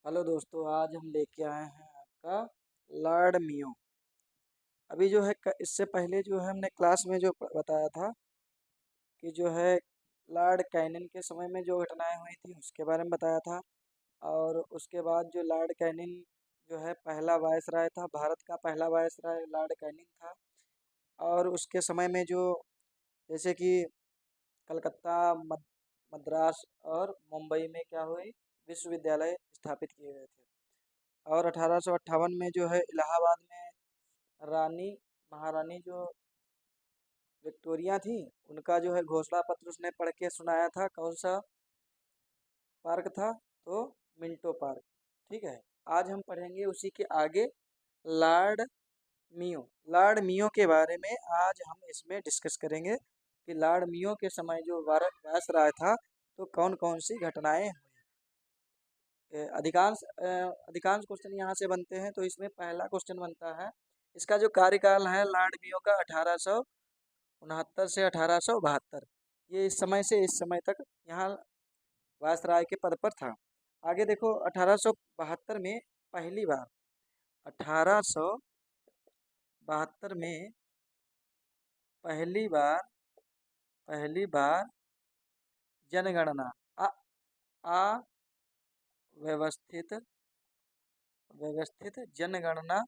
Hello दोस्तों, आज हम लेके आए हैं आपका लॉर्ड मियो। अभी जो है इससे पहले जो है हमने क्लास में जो बताया था कि जो है लॉर्ड कैनिंग के समय में जो घटनाएं हुई थी उसके बारे में बताया था। और उसके बाद जो लॉर्ड कैनिंग जो है पहला वायसराय था, भारत का पहला वायसराय लॉर्ड कैनिंग था। और उसके समय में जो जैसे कि कलकत्ता, मद्रास और मुंबई में क्या हुई, विश्वविद्यालय स्थापित किए गए थे। और 1858 में जो है इलाहाबाद में रानी महारानी जो विक्टोरिया थी, उनका जो है घोषणा पत्र उसने पढ़ के सुनाया था। कौन सा पार्क था? तो मिंटो पार्क। ठीक है। आज हम पढ़ेंगे उसी के आगे लॉर्ड मियो। लॉर्ड मियो के बारे में आज हम इसमें डिस्कस करेंगे कि लॉर्ड मियो के समय जो भारत वायसराय था तो कौन कौन सी घटनाएं हुई। अधिकांश क्वेश्चन यहाँ से बनते हैं। तो इसमें पहला क्वेश्चन बनता है, इसका जो कार्यकाल है लॉर्ड मियो का 1869 से 1872, ये इस समय से इस समय तक यहाँ वायसराय के पद पर था। आगे देखो, 1872 में पहली बार 1872 में पहली बार जनगणना अव्यवस्थित व्यवस्थित जनगणना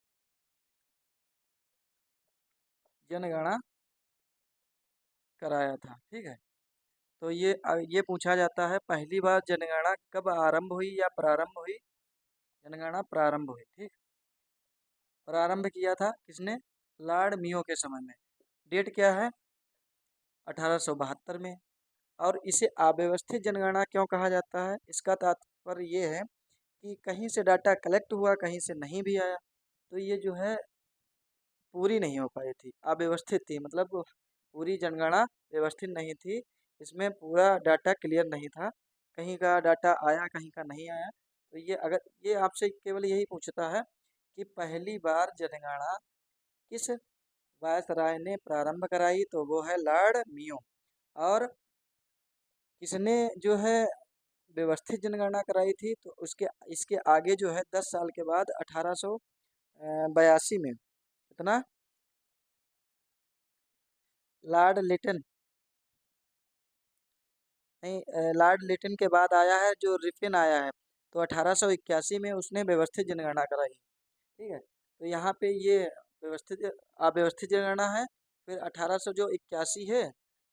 कराया था। ठीक है। तो ये पूछा जाता है पहली बार जनगणना कब आरंभ हुई या प्रारंभ हुई। जनगणना प्रारंभ हुई। ठीक। प्रारंभ किया था किसने? लॉर्ड मियो के समय में। डेट क्या है? 1872 में। और इसे अव्यवस्थित जनगणना क्यों कहा जाता है? इसका तात्पर्य ये है कि कहीं से डाटा कलेक्ट हुआ, कहीं से नहीं भी आया, तो ये जो है पूरी नहीं हो पाई थी, अव्यवस्थित थी। मतलब पूरी जनगणना व्यवस्थित नहीं थी, इसमें पूरा डाटा क्लियर नहीं था, कहीं का डाटा आया कहीं का नहीं आया। तो ये आपसे केवल यही पूछता है कि पहली बार जनगणना किस वायसराय ने प्रारंभ कराई, तो वो है लॉर्ड मियो। और किसने जो है व्यवस्थित जनगणना कराई थी, तो उसके इसके आगे जो है 10 साल के बाद 1882 में कितना, लॉर्ड लिटन नहीं, लॉर्ड लिटन के बाद आया है जो रिपन आया है, तो 1881 में उसने व्यवस्थित जनगणना कराई। ठीक है। तो यहाँ पे ये व्यवस्थित अव्यवस्थित जनगणना है। फिर 1800 जो 81 है,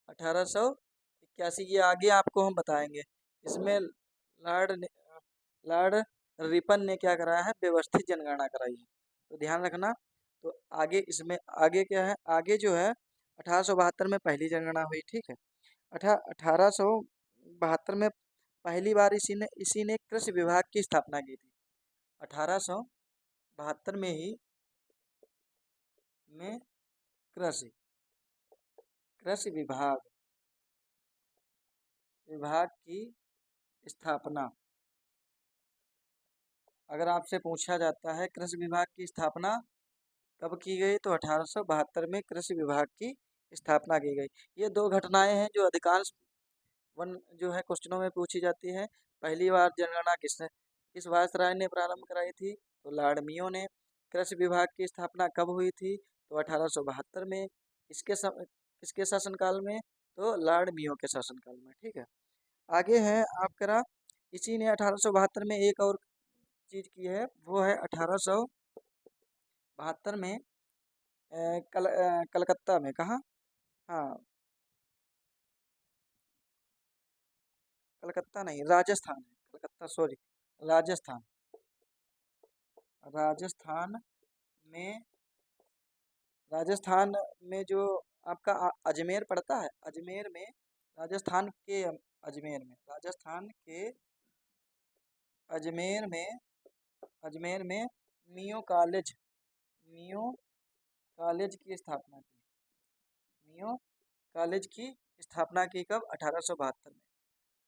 1881 ये आगे आपको हम बताएंगे। इसमें लॉर्ड रिपन ने क्या कराया है? व्यवस्थित जनगणना कराई है। तो ध्यान रखना। तो आगे इसमें आगे क्या है? आगे जो है 1872 में पहली जनगणना हुई। ठीक है। 1872 में पहली बार इसी ने कृषि विभाग की स्थापना की थी। 1872 में कृषि कृषि विभाग की स्थापना। अगर आपसे पूछा जाता है कृषि विभाग की स्थापना कब की गई, तो 1872 में कृषि विभाग की स्थापना की गई। ये दो घटनाएं हैं जो अधिकांश जो है क्वेश्चनों में पूछी जाती है। पहली बार जनगणना किस वायसराय ने प्रारंभ कराई थी, तो लॉर्ड मियो ने। कृषि विभाग की स्थापना कब हुई थी, तो 1872 में। किसके शासनकाल में, तो लॉर्ड मियो के शासनकाल में। ठीक है। आगे है आपका, इसी ने 1872 में एक और चीज की है, वो है 1872 में कलकत्ता में, कहाँ, हाँ, कलकत्ता नहीं, राजस्थान है, कलकत्ता सॉरी, राजस्थान। राजस्थान में राजस्थान में जो आपका अजमेर पड़ता है, अजमेर में, राजस्थान के राजस्थान के अजमेर में मियो कॉलेज की स्थापना की। मियो कॉलेज की स्थापना की कब? 1872 में।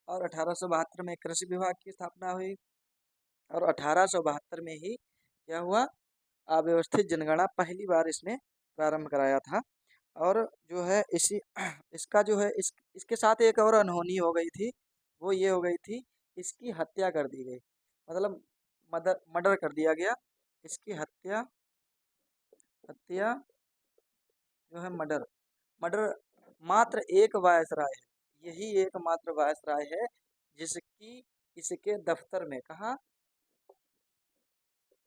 और 1872 में कृषि विभाग की स्थापना हुई। और 1872 में ही क्या हुआ? अव्यवस्थित जनगणना पहली बार इसने प्रारंभ कराया था। और जो है इसका जो है इसके साथ एक और अनहोनी हो गई थी, वो ये हो गई थी, इसकी हत्या कर दी गई। मतलब मर्डर कर दिया गया। इसकी हत्या हत्या जो है मर्डर मर्डर मात्र एक वायसराय है, यही एकमात्र वायसराय है जिसकी इसके दफ्तर में, कहा,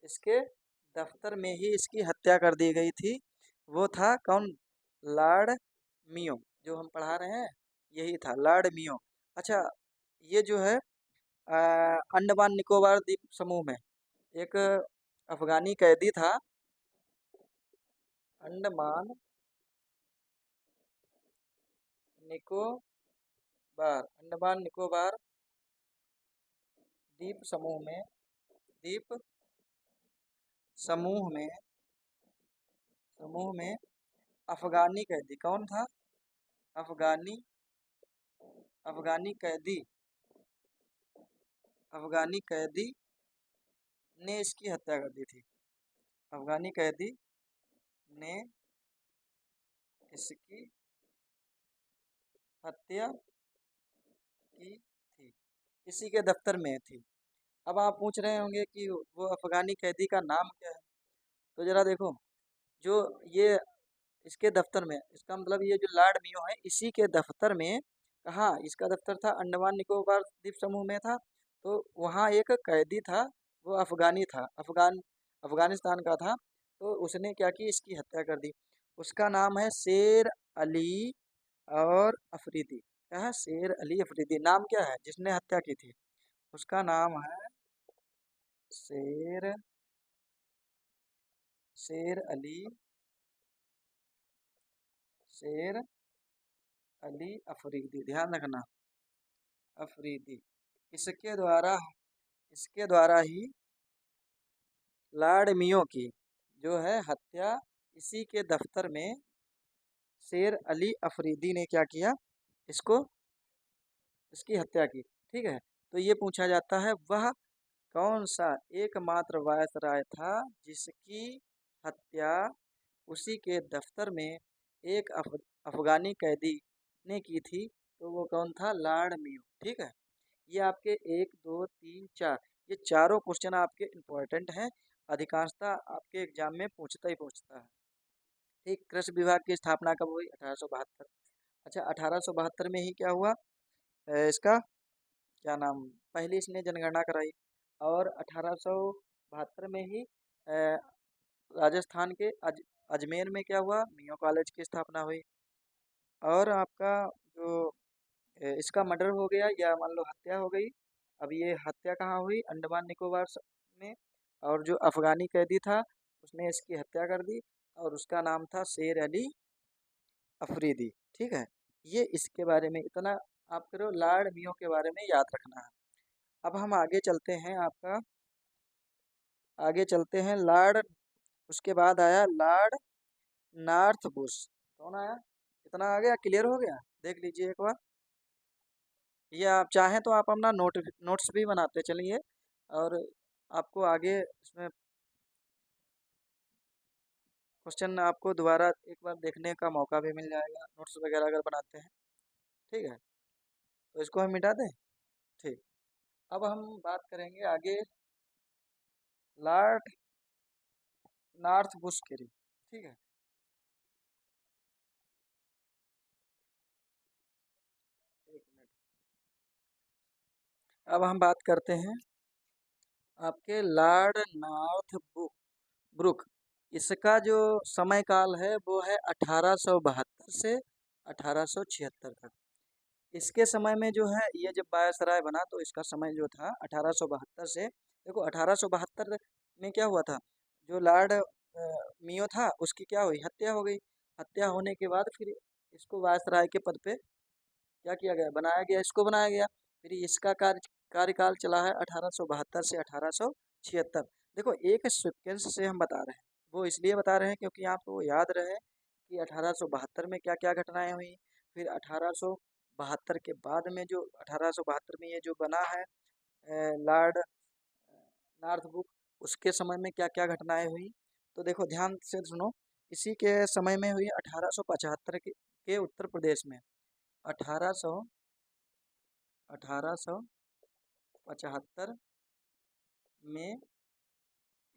इसके दफ्तर में ही इसकी हत्या कर दी गई थी। वो था कौन? लॉर्ड मियो, जो हम पढ़ा रहे हैं यही था, लॉर्ड मियो। अच्छा, ये जो है अंडमान निकोबार द्वीप समूह में एक अफगानी कैदी था। अंडमान अंडमान निकोबार द्वीप समूह में द्वीप समूह में समूह में अफगानी कैदी कौन था? अफगानी अफगानी कैदी अफगानी कैदी ने इसकी हत्या कर दी थी। अफगानी कैदी ने इसकी हत्या की थी, इसी के दफ्तर में थी। अब आप पूछ रहे होंगे कि वो अफगानी कैदी का नाम क्या है, तो जरा देखो, जो ये इसके दफ्तर में, इसका मतलब ये जो लॉर्ड मियो है इसी के दफ्तर में, कहाँ इसका दफ्तर था? अंडमान निकोबार द्वीप समूह में था। तो वहाँ एक कैदी था, वो अफगानी था, अफगानिस्तान का था। तो उसने क्या की, इसकी हत्या कर दी। उसका नाम है शेर अली और अफरीदी। क्या है? शेर अली अफरीदी। नाम क्या है जिसने हत्या की थी? उसका नाम है शेर शेर अली शेर अली अफरीदी, ध्यान रखना, अफरीदी। इसके द्वारा इसके द्वारा ही लॉर्ड मियो की जो है हत्या, इसी के दफ्तर में शेर अली अफरीदी ने क्या किया, इसको इसकी हत्या की। ठीक है, तो ये पूछा जाता है वह कौन सा एकमात्र वायसराय था जिसकी हत्या उसी के दफ्तर में एक अफगानी कैदी ने की थी? तो वो कौन था? लॉर्ड मियो। ठीक है, ये आपके 1 2 3 4, ये चारों क्वेश्चन आपके इम्पोर्टेंट हैं, अधिकांशतः आपके एग्जाम में पूछता ही पूछता है। ठीक, कृषि विभाग की स्थापना कब हुई? 1872। अच्छा, 1872 में ही क्या हुआ? इसका क्या नाम, पहली इसने जनगणना कराई। और 1872 में ही राजस्थान के अजमेर में क्या हुआ? मियो कॉलेज की स्थापना हुई। और आपका जो इसका मर्डर हो गया या मान लो हत्या हो गई। अब ये हत्या कहाँ हुई? अंडमान निकोबार में। और जो अफगानी कैदी था उसने इसकी हत्या कर दी, और उसका नाम था शेर अली अफरीदी। ठीक है, ये इसके बारे में इतना आप करो, लॉर्ड मियो के बारे में याद रखना है। अब हम आगे चलते हैं, आगे चलते हैं लॉर्ड, उसके बाद आया लॉर्ड नॉर्थ बुश। कौन आया? इतना आ गया, क्लियर हो गया? देख लीजिए एक बार, ये आप चाहें तो आप अपना नोट्स भी बनाते चलिए, और आपको आगे इसमें क्वेश्चन आपको दोबारा एक बार देखने का मौका भी मिल जाएगा, नोट्स वगैरह अगर बनाते हैं। ठीक है, तो इसको हम मिटा दें। ठीक, अब हम बात करेंगे आगे लॉर्ड नॉर्थ बुश की। ठीक है, एक मिनट। अब हम बात करते हैं आपके लॉर्ड नॉर्थ ब्रुक। इसका जो समय काल है वो है 1872 से 1876 तक। इसके समय में जो है, ये जब वायसराय बना तो इसका समय जो था 1872 से, देखो 1872 में क्या हुआ था, जो लॉर्ड मियो था उसकी क्या हुई? हत्या हो गई। हत्या होने के बाद फिर इसको वायसराय के पद पे क्या किया गया? बनाया गया, इसको बनाया गया। फिर इसका कार्यकाल चला है 1872 से 1876। देखो, एक सिक्वेंस से हम बता रहे हैं, वो इसलिए बता रहे हैं क्योंकि आपको याद रहे कि 1872 में क्या क्या घटनाएं हुई। फिर 1872 के बाद में जो 1872 में ये जो बना है लॉर्ड नॉर्थ बुक, उसके समय में क्या क्या घटनाएं हुई। तो देखो ध्यान से सुनो, इसी के समय में हुई 1875 के उत्तर प्रदेश में। 1800 1875 में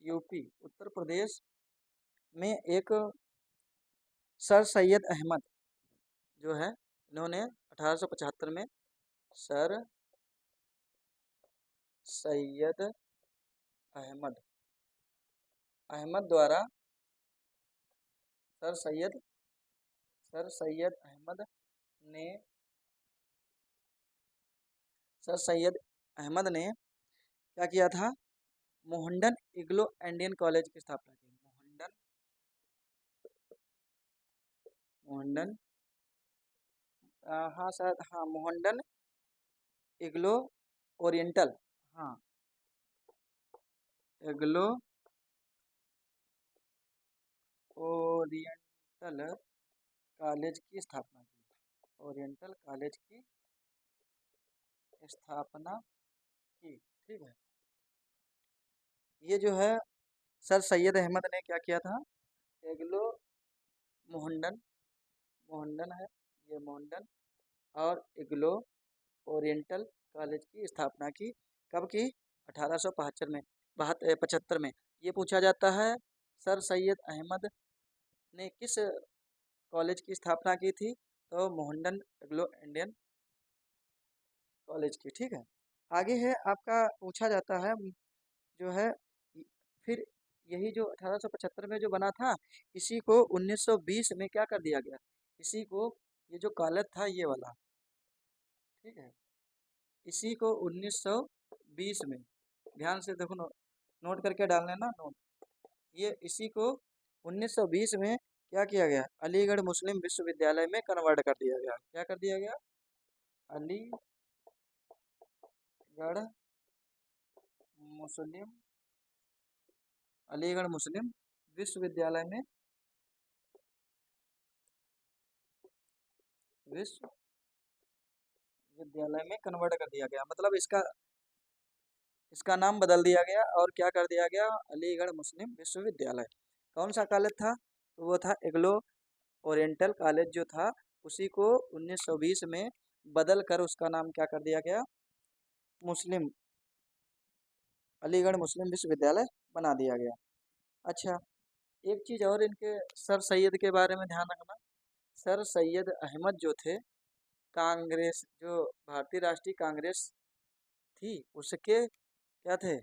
यूपी उत्तर प्रदेश में एक सर सैयद अहमद जो है, इन्होंने 1875 में सर सैयद अहमद अहमद द्वारा सर सैयद अहमद ने सर सैयद अहमद ने क्या किया था, मोहनडन एग्लो इंडियन कॉलेज की स्थापना की। मोहनडन हाँ शायद, हाँ मोहनडन एग्लो ओरिएंटल, हाँ एग्लो ओरिएंटल कॉलेज की स्थापना की। ओरिएंटल कॉलेज की स्थापना की, ठीक है। ये जो है सर सैयद अहमद ने क्या किया था, एग्लो मोहनडन मोहनडन है ये मोहनडन और एग्लो ओरिएंटल कॉलेज की स्थापना की। कब की, 1875 में, 75 में। ये पूछा जाता है सर सैयद अहमद ने किस कॉलेज की स्थापना की थी, तो मोहनडन एग्लो इंडियन कॉलेज की, ठीक है। आगे है आपका, पूछा जाता है जो है, फिर यही जो 1875 में जो बना था, इसी को 1920 में क्या कर दिया गया, इसी को, ये जो कॉलेज था ये वाला, ठीक है, इसी को 1920 में, ध्यान से देखो, नोट करके डाल लेना नोट, ये इसी को 1920 में क्या किया गया, अलीगढ़ मुस्लिम विश्वविद्यालय में कन्वर्ट कर दिया गया। क्या कर दिया गया, अलीगढ़ मुस्लिम अलीगढ़ मुस्लिम विश्वविद्यालय में कन्वर्ट कर दिया गया, मतलब इसका इसका नाम बदल दिया गया और क्या कर दिया गया, अलीगढ़ मुस्लिम विश्वविद्यालय। कौन सा कॉलेज था, तो वो था एग्लो ओरिएंटल कॉलेज जो था, उसी को 1920 में बदल कर उसका नाम क्या कर दिया गया, मुस्लिम अलीगढ़ मुस्लिम विश्वविद्यालय बना दिया गया। अच्छा, एक चीज़ और इनके सर सैयद के बारे में ध्यान रखना, सर सैयद अहमद जो थे, कांग्रेस जो भारतीय राष्ट्रीय कांग्रेस थी उसके क्या थे,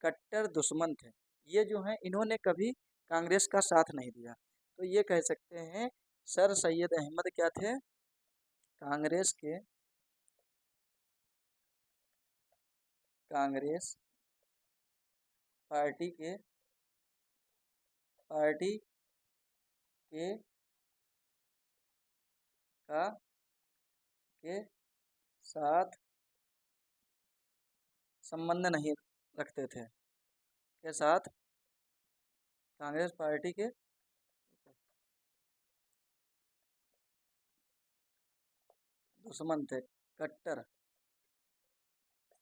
कट्टर दुश्मन थे। ये जो हैं इन्होंने कभी कांग्रेस का साथ नहीं दिया, तो ये कह सकते हैं सर सैयद अहमद क्या थे, कांग्रेस पार्टी के पार्टी के का के साथ संबंध नहीं रखते थे, के साथ कांग्रेस पार्टी के दुश्मन थे, कट्टर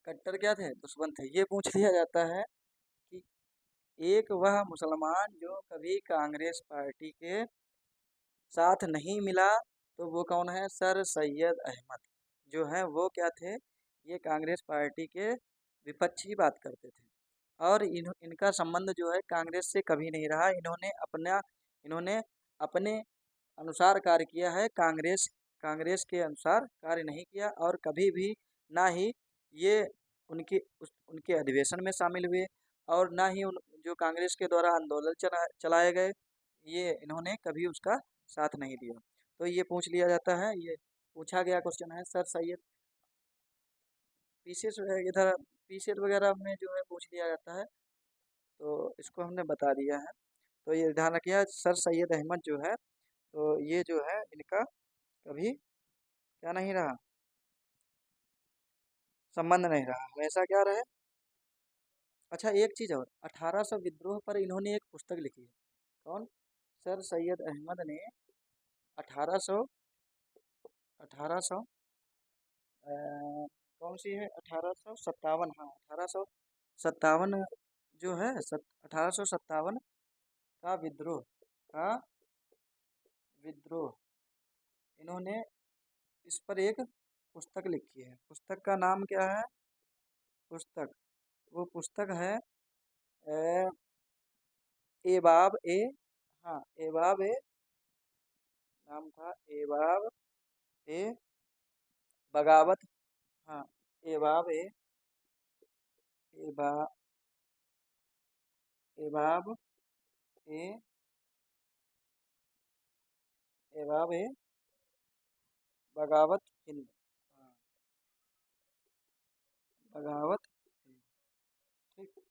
कट्टर क्या थे, दुश्मन थे। ये पूछ लिया जाता है कि एक वह मुसलमान जो कभी कांग्रेस पार्टी के साथ नहीं मिला, तो वो कौन है, सर सैयद अहमद जो है वो क्या थे, ये कांग्रेस पार्टी के विपक्षी बात करते थे और इनका संबंध जो है कांग्रेस से कभी नहीं रहा। इन्होंने अपने अनुसार कार्य किया है, कांग्रेस कांग्रेस के अनुसार कार्य नहीं किया और कभी भी ना ही ये उनके अधिवेशन में शामिल हुए और ना ही जो कांग्रेस के द्वारा आंदोलन चलाए गए, ये इन्होंने कभी उसका साथ नहीं दिया। तो ये पूछ लिया जाता है, ये पूछा गया क्वेश्चन है सर सैयद। पीसीएस इधर पीसीएस वगैरह में जो है पूछ लिया जाता है, तो इसको हमने बता दिया है। तो ये ध्यान रखिए, सर सैयद अहमद जो है, तो ये जो है इनका कभी क्या नहीं रहा, संबंध नहीं रहा, हमेशा क्या रहे। अच्छा, एक चीज़ और, 1800 विद्रोह पर इन्होंने एक पुस्तक लिखी है। कौन, सर सैयद अहमद ने 1800 1800 कौन सी है, 1857, हाँ 1857 जो है 1857 का का विद्रोह इन्होंने इस पर एक पुस्तक लिखी है। पुस्तक का नाम क्या है, पुस्तक वो पुस्तक है एबाब ए, हाँ एबाब ए, नाम था एबाब ए बगावत, हाँ एबाब ए, एबा एबाब ए, एबाब ए बगावत हिंद, हाँ बगावत हिंद, ठीक,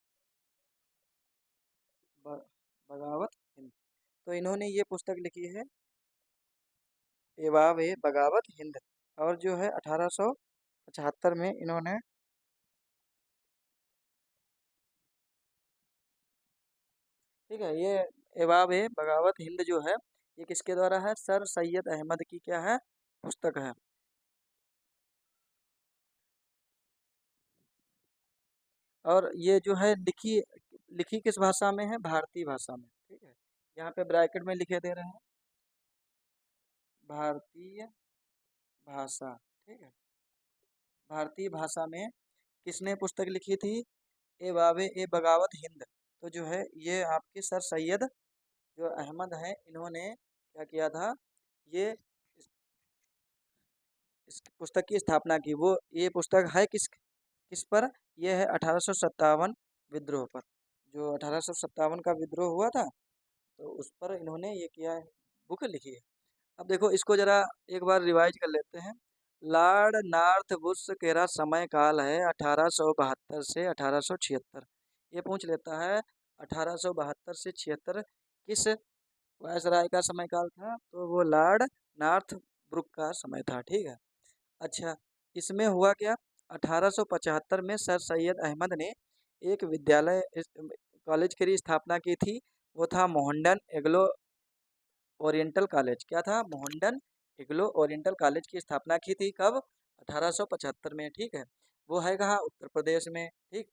ब- बगावत हिंद। तो इन्होंने ये पुस्तक लिखी है एवाब ए बगावत हिंद। और जो है 1875 में इन्होंने, ठीक है, ये एवाब ए बगावत हिंद जो है ये किसके द्वारा है, सर सैयद अहमद की क्या है, पुस्तक है। और ये जो है लिखी लिखी किस भाषा में है, भारतीय भाषा में, ठीक है, यहाँ पे ब्रैकेट में लिखे दे रहे हैं भारतीय भाषा, ठीक है, भारतीय भाषा में किसने पुस्तक लिखी थी, ए बाबे ए बगावत हिंद। तो जो है ये आपके सर सैयद जो अहमद हैं इन्होंने क्या किया था, ये इस पुस्तक की स्थापना की। वो ये पुस्तक है किस पर, ये है 1857 विद्रोह पर, जो 1857 का विद्रोह हुआ था तो उस पर इन्होंने ये किया है, बुक लिखी है। अब देखो इसको जरा एक बार रिवाइज कर लेते हैं। लॉर्ड नॉर्थ बुश केरा समय काल है 1872 से 1876। ये पूछ लेता है 1872 से 76 किस वायसराय का समय काल था, तो वो लॉर्ड नॉर्थ ब्रुक का समय था, ठीक है। अच्छा, इसमें हुआ क्या, 1875 में सर सैयद अहमद ने एक विद्यालय कॉलेज की स्थापना की थी। वो था मोहनडन एग्लो ओरिएंटल कॉलेज। क्या था, मोहनडन एग्लो ओरिएंटल कॉलेज की स्थापना की थी कब, 1875 में, ठीक है। वो है कहाँ, उत्तर प्रदेश में, ठीक।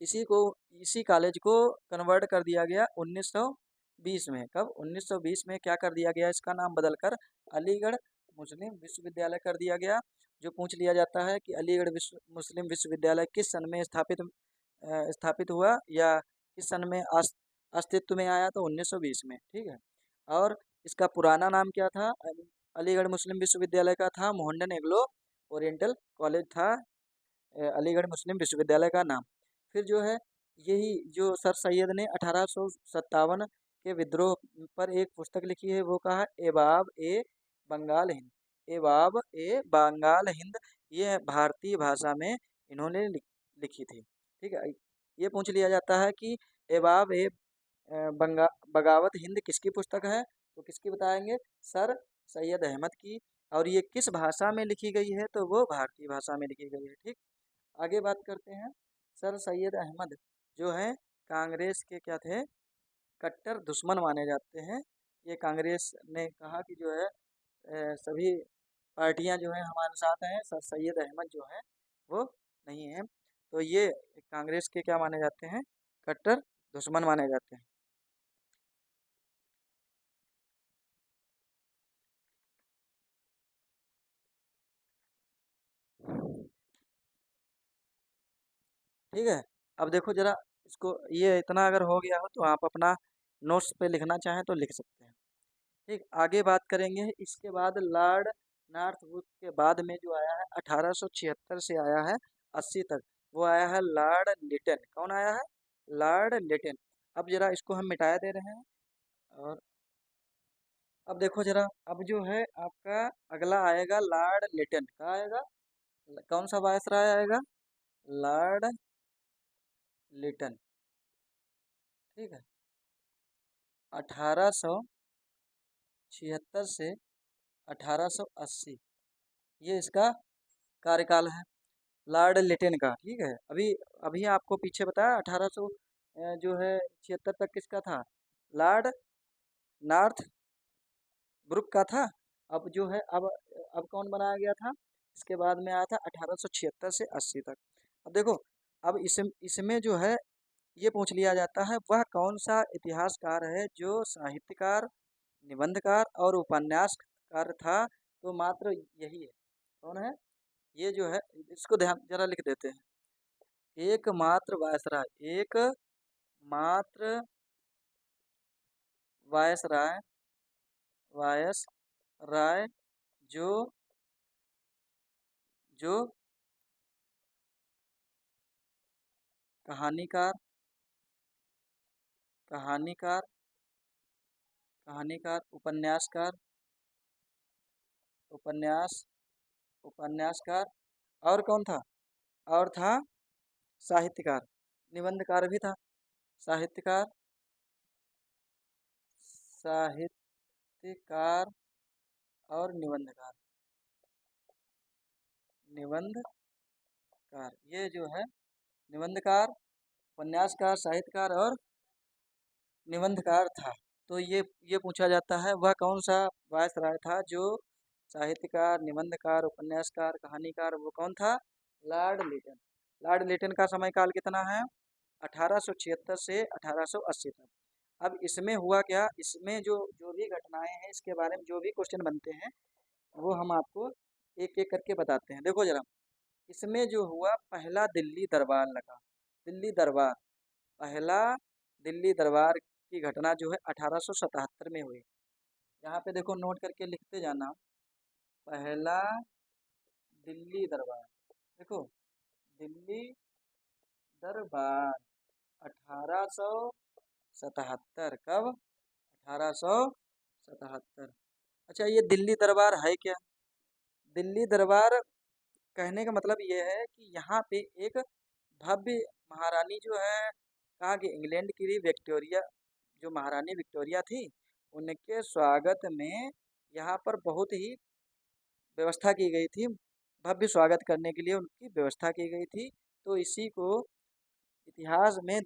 इसी को इसी कॉलेज को कन्वर्ट कर दिया गया 1920 में। कब, 1920 में क्या कर दिया गया, इसका नाम बदलकर अलीगढ़ मुस्लिम विश्वविद्यालय कर दिया गया। जो पूछ लिया जाता है कि अलीगढ़ मुस्लिम विश्वविद्यालय किस सन में स्थापित हुआ या किस सन में अस्तित्व में आया, तो 1920 में, ठीक है। और इसका पुराना नाम क्या था, अलीगढ़ मुस्लिम विश्वविद्यालय का था मोहनडन एग्लो ओरिएंटल कॉलेज था अलीगढ़ मुस्लिम विश्वविद्यालय का नाम। फिर जो है यही जो सर सैयद ने 1857 के विद्रोह पर एक पुस्तक लिखी है, वो कहा एबाब ए बंगाल हिंद, एबाब ए बंगाल हिंद। ये भारतीय भाषा में इन्होंने लिखी थी, ठीक है। ये पूछ लिया जाता है कि एबाब ए बगावत हिंद किसकी पुस्तक है, तो किसकी बताएंगे, सर सैयद अहमद की। और ये किस भाषा में लिखी गई है, तो वो भारतीय भाषा में लिखी गई है, ठीक। आगे बात करते हैं। सर सैयद अहमद जो है कांग्रेस के क्या थे, कट्टर दुश्मन माने जाते हैं। ये कांग्रेस ने कहा कि जो है सभी पार्टियां जो है हमारे साथ हैं, सर सैयद अहमद जो है वो नहीं है। तो ये कांग्रेस के क्या माने जाते हैं, कट्टर दुश्मन माने जाते हैं। ठीक है, अब देखो जरा इसको, ये इतना अगर हो गया हो तो आप अपना नोट्स पे लिखना चाहें तो लिख सकते हैं, ठीक। आगे बात करेंगे इसके बाद लॉर्ड नॉर्थवुड के बाद में जो आया है 1876 से आया है 80 तक, वो आया है लॉर्ड लिटन। कौन आया है, लॉर्ड लिटन। अब जरा इसको हम मिटाया दे रहे हैं। और अब देखो जरा, अब जो है आपका अगला आएगा लॉर्ड लिटन का आएगा, कौन सा वायसराय आएगा, लॉर्ड लिटन, ठीक है। 1876 से 1880 ये इसका कार्यकाल है, लॉर्ड लिटन का, ठीक है। अभी अभी आपको पीछे बताया 1800 जो है 76 तक किसका था, लॉर्ड नॉर्थ ब्रुक का था। अब जो है अब कौन बनाया गया था, इसके बाद में आया था 1876 से 80 तक। अब देखो, अब इसमें जो है ये पूछ लिया जाता है वह कौन सा इतिहासकार है जो साहित्यकार, निबंधकार और उपन्यासकार था, तो मात्र यही है। कौन है, ये जो है इसको ध्यान जरा लिख देते हैं। एकमात्र वायसराय, एकमात्र वायस राय, वायस राय जो जो कहानीकार, कहानीकार, कहानीकार, उपन्यासकार, उपन्यास, उपन्यासकार, और कौन था? और था साहित्यकार, निबंधकार भी था। साहित्यकार, साहित्यकार और निबंधकार, निबंधकार, ये जो है निबंधकार, उपन्यासकार, साहित्यकार और निबंधकार था। तो ये पूछा जाता है वह कौन सा वायसराय था जो साहित्यकार, निबंधकार, उपन्यासकार, कहानीकार, वो कौन था? लॉर्ड लिटन। लॉर्ड लिटन का समय काल कितना है? 1876 से 1880 तक। अब इसमें हुआ क्या, इसमें जो जो भी घटनाएं हैं इसके बारे में जो भी क्वेश्चन बनते हैं वो हम आपको एक एक करके बताते हैं। देखो जरा, इसमें जो हुआ पहला दिल्ली दरबार लगा। दिल्ली दरबार, पहला दिल्ली दरबार की घटना जो है 1877 में हुई। यहाँ पे देखो नोट करके लिखते जाना, पहला दिल्ली दरबार। देखो, दिल्ली दरबार 1877, कब? 1877। अच्छा, ये दिल्ली दरबार है क्या? दिल्ली दरबार कहने का मतलब ये है कि यहाँ पे एक भव्य महारानी जो है, कहा कि इंग्लैंड की विक्टोरिया, जो महारानी विक्टोरिया थी, उनके स्वागत में यहाँ पर बहुत ही व्यवस्था की गई थी। भव्य स्वागत करने के लिए उनकी व्यवस्था की गई थी। तो इसी को इतिहास में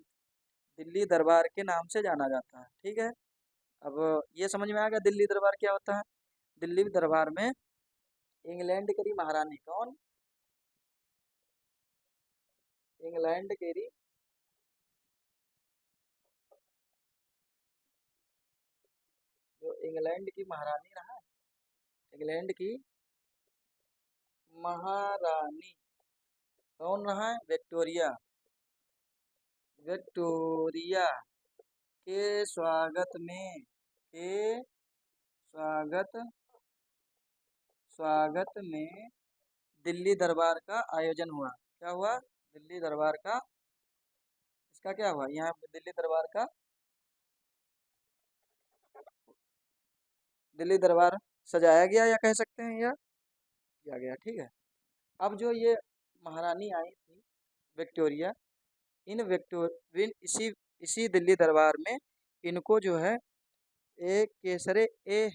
दिल्ली दरबार के नाम से जाना जाता है। ठीक है, अब ये समझ में आ गया दिल्ली दरबार क्या होता है। दिल्ली दरबार में इंग्लैंड की महारानी कौन? इंग्लैंड की, जो इंग्लैंड की महारानी रहा, इंग्लैंड की महारानी कौन रहा है? विक्टोरिया। विक्टोरिया के स्वागत में, के स्वागत, स्वागत में दिल्ली दरबार का आयोजन हुआ। क्या हुआ? दिल्ली दरबार का, इसका क्या हुआ? यहाँ पे दिल्ली दरबार का, दिल्ली दरबार सजाया गया या कह सकते हैं, या किया गया। ठीक है, अब जो ये महारानी आई थी विक्टोरिया, इन विक्टोरियन इसी इसी दिल्ली दरबार में इनको जो है केसरे ए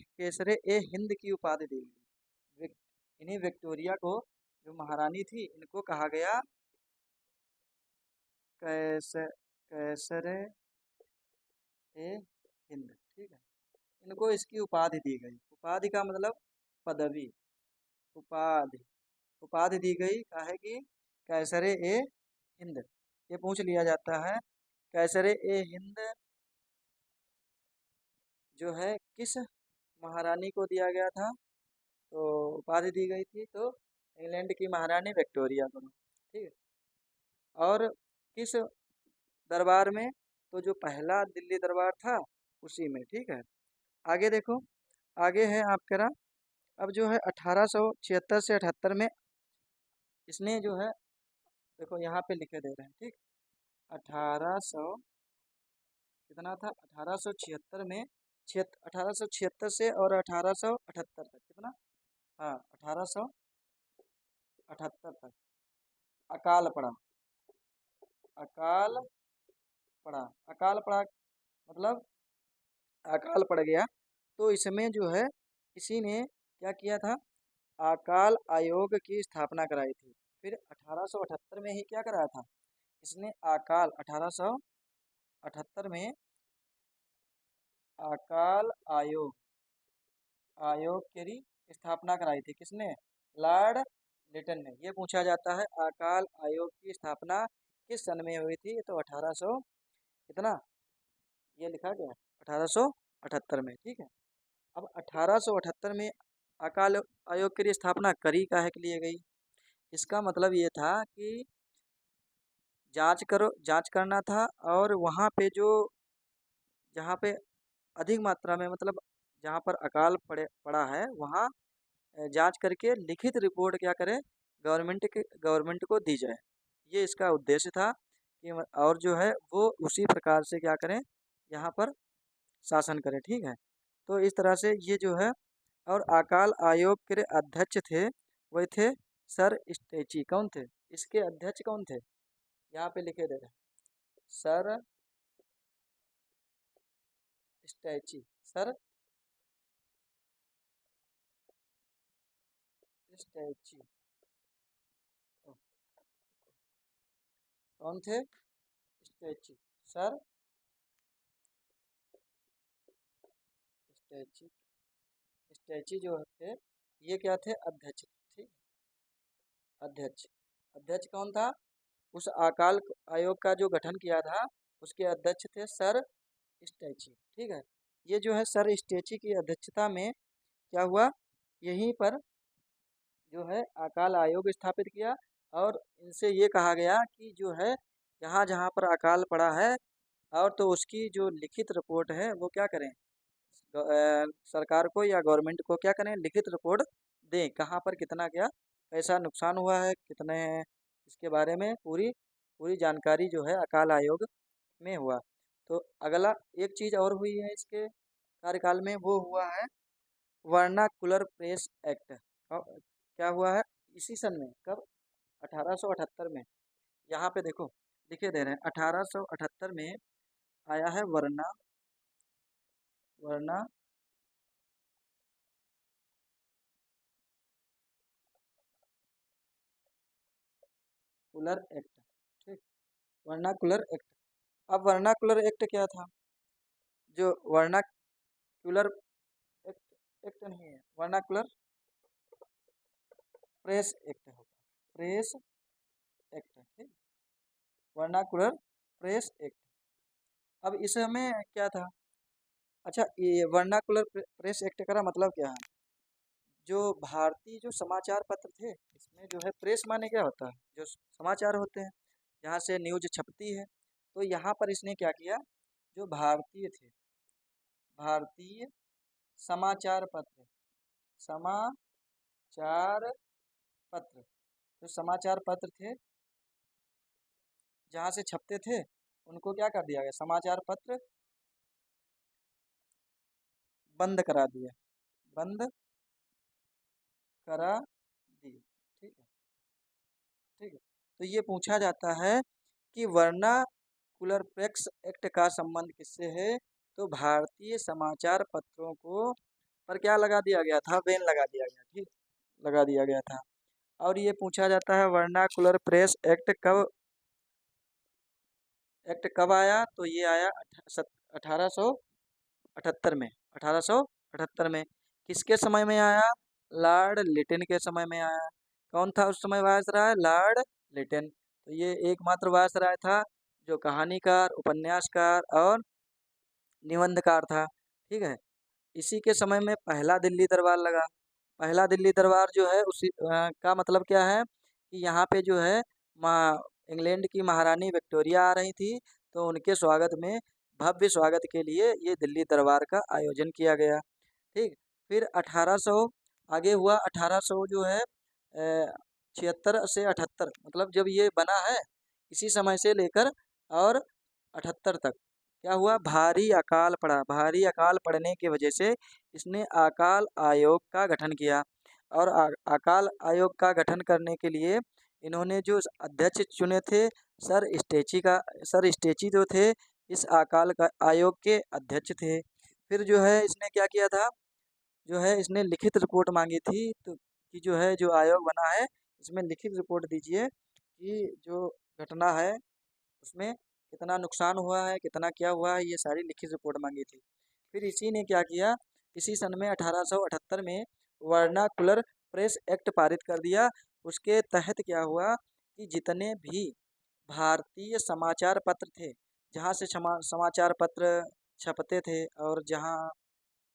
हिंद की उपाधि दी गई। इन्हीं विक्टोरिया को, जो महारानी थी, इनको कहा गया कैसरे ए हिंद। ठीक है, इनको इसकी उपाधि दी गई। उपाधि का मतलब पदवी, उपाधि, उपाधि दी गई काहे की? कैसरे ए हिंद। ये पूछ लिया जाता है कैसरे ए हिंद जो है किस महारानी को दिया गया था? तो उपाधि दी गई थी तो इंग्लैंड की महारानी विक्टोरिया को। ठीक है, और किस दरबार में? तो जो पहला दिल्ली दरबार था उसी में। ठीक है, आगे देखो, आगे है आपका, अब जो है 1876 से 78 में इसने जो है, देखो यहाँ पे लिखे दे रहे हैं। ठीक, 1800 कितना था? 1876 में, 1876 से और 1878 तक कितना? हाँ, 1878 तक अकाल पड़ा। अकाल पड़ा, अकाल पड़ा मतलब अकाल पड़ गया। तो इसमें जो है किसी ने क्या किया था? अकाल आयोग की स्थापना कराई थी। फिर 1878 में ही क्या कराया था इसने? अकाल, 1878 में अकाल आयोग, आयोग की स्थापना कराई थी। किसने? लॉर्ड लिटन ने। ये पूछा जाता है अकाल आयोग की स्थापना किस सन में हुई थी? तो 1800 कितना, ये लिखा गया 1878 में। ठीक है, अब 1878 में अकाल आयोग की स्थापना करी काहे के लिए गई? इसका मतलब ये था कि जांच करना था, और वहाँ पे जो, जहाँ पे अधिक मात्रा में मतलब जहाँ पर अकाल पड़ा है वहाँ जांच करके लिखित रिपोर्ट क्या करें, गवर्नमेंट को दी जाए। ये इसका उद्देश्य था कि और जो है वो उसी प्रकार से क्या करें, यहाँ पर शासन करें। ठीक है, तो इस तरह से ये जो है। और अकाल आयोग के अध्यक्ष थे, वही थे सर स्टेची। कौन थे इसके अध्यक्ष, कौन थे, यहाँ पे लिखे दे रहे हैं, सर स्टैची। सर स्टैची कौन थे, स्टैची, सर स्टैची। स्टैची जो थे ये क्या थे, अध्यक्ष थे। ठीक, अध्यक्ष। अध्यक्ष कौन था, उस अकाल आयोग का जो गठन किया था उसके अध्यक्ष थे सर स्टैची। ठीक है, ये जो है सर स्टैची की अध्यक्षता में क्या हुआ, यहीं पर जो है अकाल आयोग स्थापित किया। और इनसे ये कहा गया कि जो है जहाँ जहाँ पर अकाल पड़ा है और तो उसकी जो लिखित रिपोर्ट है वो क्या करें, सरकार को या गवर्नमेंट को क्या करें, लिखित रिपोर्ट दें, कहाँ पर कितना क्या कैसा नुकसान हुआ है, कितने, इसके बारे में पूरी पूरी जानकारी जो है अकाल आयोग में हुआ। तो अगला एक चीज़ और हुई है इसके कार्यकाल में, वो हुआ है वर्नाकुलर प्रेस एक्ट। क्या हुआ है इसी सन में, कब, 1878 में। यहाँ पे देखो लिखे दे रहे हैं 1878 में आया है वर्नाकुलर एक्ट। ठीक, वर्नाकुलर एक्ट। अब वर्नाकुलर एक्ट क्या था, जो वर्नाकुलर एक्ट, एक्ट नहीं है, वर्नाकुलर प्रेस एक्ट होगा, प्रेस एक्ट। ठीक, वर्नाकुलर प्रेस एक्ट। अब इसमें क्या था, अच्छा ये वर्नाकुलर प्रेस एक्ट का मतलब क्या है, जो भारतीय जो समाचार पत्र थे इसमें जो है प्रेस माने क्या होता है, जो समाचार होते हैं जहाँ से न्यूज छपती है। तो यहाँ पर इसने क्या किया, जो भारतीय थे, भारतीय समाचार पत्र, समाचार पत्र, जो समाचार पत्र थे जहाँ से छपते थे उनको क्या कर दिया गया, समाचार पत्र बंद करा दिया, बंद करा दिए। ठीक है, ठीक है। तो ये पूछा जाता है कि वर्नाकुलर प्रेस एक्ट का संबंध किससे है, तो भारतीय समाचार पत्रों को पर क्या लगा दिया गया था, बैन लगा दिया गया। ठीक, लगा दिया गया था। और ये पूछा जाता है वर्नाकुलर प्रेस एक्ट कब आया, तो ये आया 1878 में, 1878 में। किसके समय में आया, लॉर्ड लिटिन के समय में आया। कौन था उस समय वायसराय, लॉर्ड लिटिन। तो ये एकमात्र वायसराय था जो कहानीकार, उपन्यासकार और निबंधकार था। ठीक है, इसी के समय में पहला दिल्ली दरबार लगा। पहला दिल्ली दरबार जो है उसी का मतलब क्या है कि यहाँ पे जो है माँ इंग्लैंड की महारानी विक्टोरिया आ रही थी, तो उनके स्वागत में, भव्य स्वागत के लिए ये दिल्ली दरबार का आयोजन किया गया। ठीक, फिर 1800 आगे हुआ, 1800 जो है 76 से 78, मतलब जब ये बना है इसी समय से लेकर और 78 तक क्या हुआ, भारी अकाल पड़ा। भारी अकाल पड़ने की वजह से इसने अकाल आयोग का गठन किया। और अकाल आयोग का गठन करने के लिए इन्होंने जो अध्यक्ष चुने थे, सर स्टेची जो थे इस अकाल का आयोग के अध्यक्ष थे। फिर जो है इसने क्या किया था, जो है इसने लिखित रिपोर्ट मांगी थी, तो कि जो है जो आयोग बना है इसमें लिखित रिपोर्ट दीजिए कि जो घटना है उसमें कितना नुकसान हुआ है, कितना क्या हुआ है, ये सारी लिखित रिपोर्ट मांगी थी। फिर इसी ने क्या किया, इसी सन में 1878 में वर्नाकुलर प्रेस एक्ट पारित कर दिया। उसके तहत क्या हुआ कि जितने भी भारतीय समाचार पत्र थे, जहाँ से समाचार पत्र छपते थे और जहाँ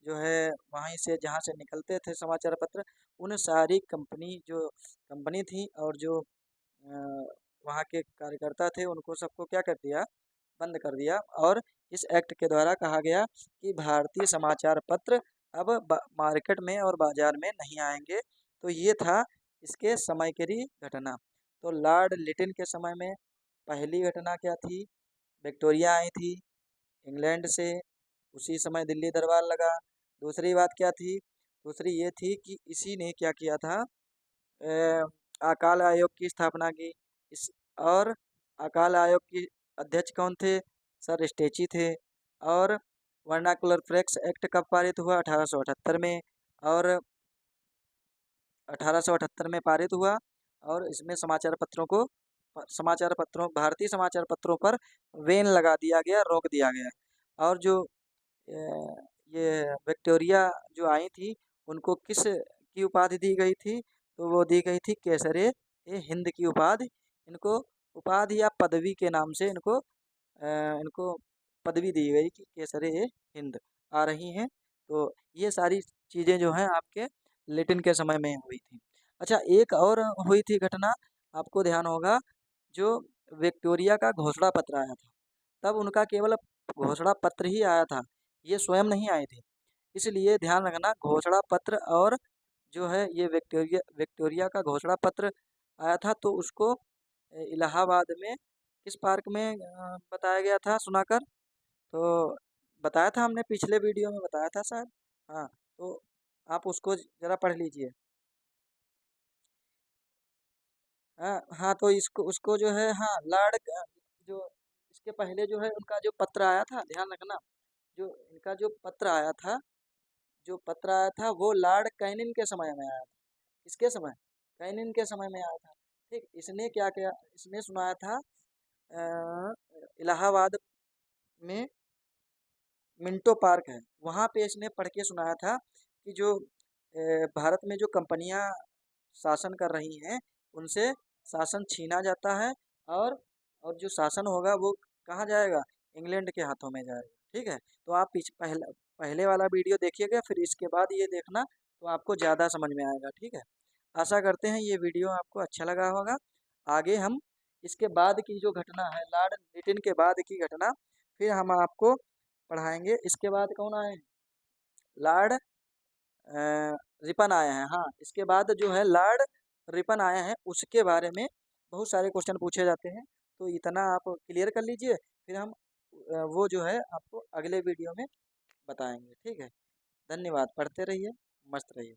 जो है वहीं से जहाँ से निकलते थे समाचार पत्र, उन सारी कंपनी थी और जो वहाँ के कार्यकर्ता थे उनको सबको क्या कर दिया, बंद कर दिया। और इस एक्ट के द्वारा कहा गया कि भारतीय समाचार पत्र अब मार्केट में और बाजार में नहीं आएंगे। तो ये था इसके समय की घटना। तो लॉर्ड लिटिन के समय में पहली घटना क्या थी? विक्टोरिया आई थी इंग्लैंड से, उसी समय दिल्ली दरबार लगा। दूसरी बात क्या थी? दूसरी ये थी कि इसी ने क्या किया था, अकाल आयोग की स्थापना की। इस और अकाल आयोग की अध्यक्ष कौन थे? सर स्टेची थे। और वर्नाकुलर फ्लेक्स एक्ट कब पारित हुआ? 1878 में। और 1878 में पारित हुआ। और इसमें भारतीय समाचार पत्रों पर बैन लगा दिया गया, रोक दिया गया। और जो अ, ये विक्टोरिया जो आई थी, उनको किस की उपाधि दी गई थी? तो वो दी गई थी केसरे ए हिंद की उपाधि। इनको उपाधि या पदवी के नाम से इनको पदवी दी गई कि केसरे ए हिंद आ रही हैं। तो ये सारी चीज़ें जो हैं आपके लिटिन के समय में हुई थी। अच्छा, एक और हुई थी घटना, आपको ध्यान होगा, जो विक्टोरिया का घोषणा पत्र आया था, तब उनका केवल घोषणा पत्र ही आया था, ये स्वयं नहीं आए थे। इसलिए ध्यान रखना, घोषणा पत्र और जो है ये विक्टोरिया विक्टोरिया का घोषणा पत्र आया था, तो उसको इलाहाबाद में किस पार्क में बताया गया था सुनाकर? तो बताया था हमने, पिछले वीडियो में बताया था शायद। हाँ, तो आप उसको ज़रा पढ़ लीजिए। हाँ हाँ, तो इसको उसको जो है, हाँ, जो इसके पहले जो है उनका जो पत्र आया था, ध्यान रखना, जो इनका जो पत्र आया था वो लॉर्ड कैनिंग के समय में आया था। किसके समय? कैनिंग के समय में आया था। ठीक, इसने क्या किया? इसने सुनाया था इलाहाबाद में मिंटो पार्क है, वहाँ पे इसने पढ़ के सुनाया था कि जो भारत में जो कंपनियां शासन कर रही हैं, उनसे शासन छीना जाता है। और जो शासन होगा वो कहाँ जाएगा? इंग्लैंड के हाथों में जाएगा। ठीक है, तो आप पहले वाला वीडियो देखिएगा, फिर इसके बाद ये देखना, तो आपको ज़्यादा समझ में आएगा। ठीक है, आशा करते हैं ये वीडियो आपको अच्छा लगा होगा। आगे हम इसके बाद की जो घटना है, लॉर्ड लिटिन के बाद की घटना, फिर हम आपको पढ़ाएंगे। इसके बाद कौन आए हैं? लॉर्ड रिपन आए हैं। हाँ, इसके बाद जो है लॉर्ड रिपन आए हैं, उसके बारे में बहुत सारे क्वेश्चन पूछे जाते हैं। तो इतना आप क्लियर कर लीजिए, फिर हम वो जो है आपको अगले वीडियो में बताएंगे। ठीक है, धन्यवाद, पढ़ते रहिए, मस्त रहिए।